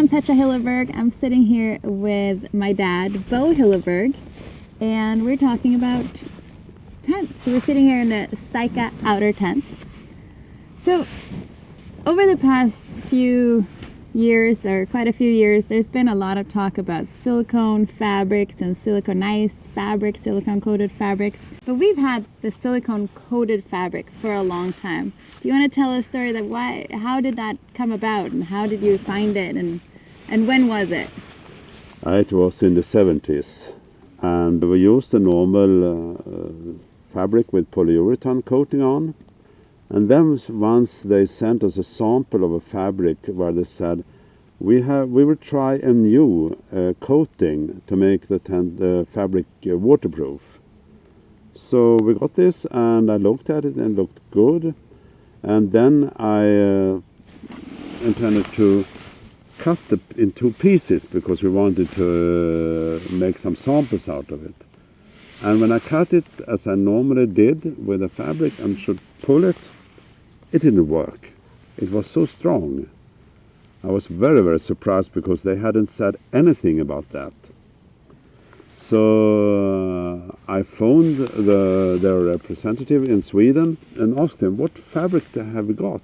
Petra Hilleberg. I'm sitting here with my dad, Bo Hilleberg, and we're talking about tents. So we're sitting here in a Steika outer tent. So over the past few years, or quite a few years, there's been a lot of talk about silicone fabrics and siliconized fabrics, silicone-coated fabrics. But we've had the silicone-coated fabric for a long time. Do you want to tell a story that how did that come about, and how did you find it, and when was it? It was in the 70s, and we used the normal fabric with polyurethane coating on. And then once they sent us a sample of a fabric where they said, we will try a new coating to make the fabric waterproof. So we got this, and I looked at it and it looked good. And then I intended to cut it in two pieces because we wanted to make some samples out of it. And when I cut it as I normally did with the fabric and should pull it, it didn't work. It was so strong. I was very, very surprised because they hadn't said anything about that. So I phoned their representative in Sweden and asked him, what fabric have we got?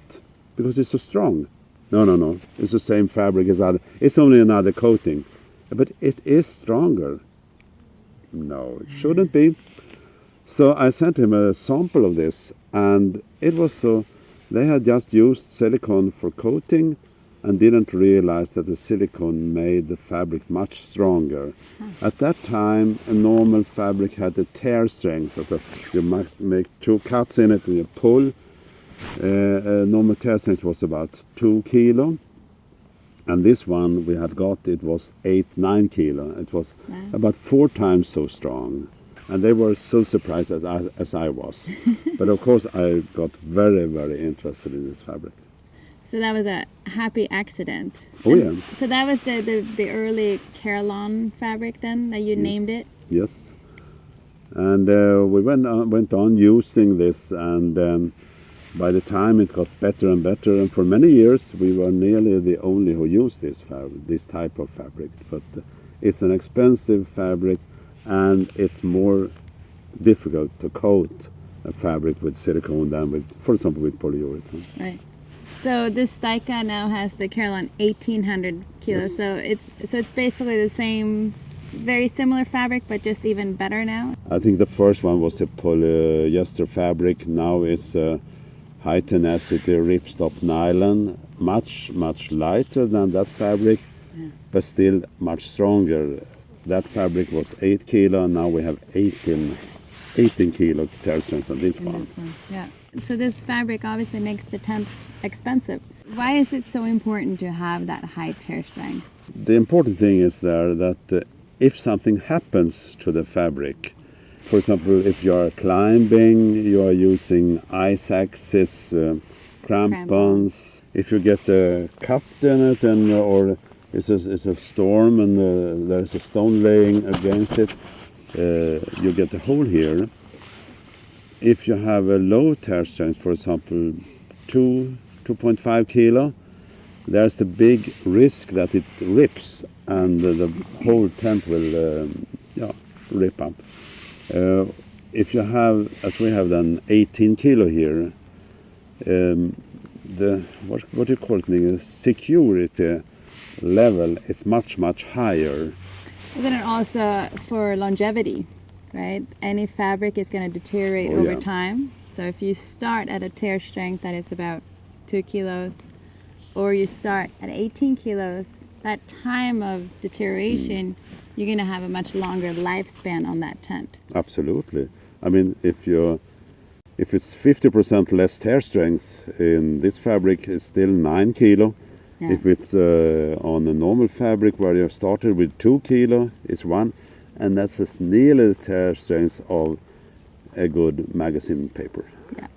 Because it's so strong. No, it's the same fabric as other. It's only another coating. But it is stronger. No, it shouldn't be. So I sent him a sample of this, and it was so. They had just used silicone for coating and didn't realize that the silicone made the fabric much stronger. At that time, a normal fabric had a tear strength. So you might make two cuts in it and you pull. A normal tear strength was about 2 kilo. And this one we had got, it was 8-9 kilo. It was about 4 times so strong. And they were so surprised as I was. But of course I got very, very interested in this fabric. So that was a happy accident. Oh, yeah. So that was the early Kerlon fabric then, that you named it? Yes. And we went on using this, and by the time it got better and better, and for many years we were nearly the only who used this type of fabric. But it's an expensive fabric, and it's more difficult to coat a fabric with silicone than with, for example, with polyurethane. Right. So this Steika now has the Kerlon 1800 kilos. Yes. So it's basically the same, very similar fabric, but just even better now. I think the first one was the polyester fabric. Now it's high tenacity ripstop nylon, much lighter than that fabric, but still much stronger. That fabric was 8 kilo, and now we have 18 kilo tear strength on this one. Yeah. So this fabric obviously makes the tent expensive. Why is it so important to have that high tear strength? The important thing is there that if something happens to the fabric, for example, if you are climbing, you are using ice axes, crampons. If you get cupped in it, or it's a storm and there's a stone laying against it, you get a hole here. If you have a low tear strength, for example, 2.5 kilo, there's the big risk that it rips and the whole tent will rip up. If you have, as we have done, 18 kilo here, what do you call it? The security level is much higher. Then it also for longevity, right? Any fabric is going to deteriorate over time. So if you start at a tear strength that is about 2 kilos, or you start at 18 kilos, that time of deterioration, you're going to have a much longer lifespan on that tent. Absolutely. I mean, if it's 50% less tear strength in this fabric, it's still 9 kilo. Yeah. If it's on a normal fabric where you started with 2 kilo, it's 1, and that's nearly the tear strength of a good magazine paper. Yeah.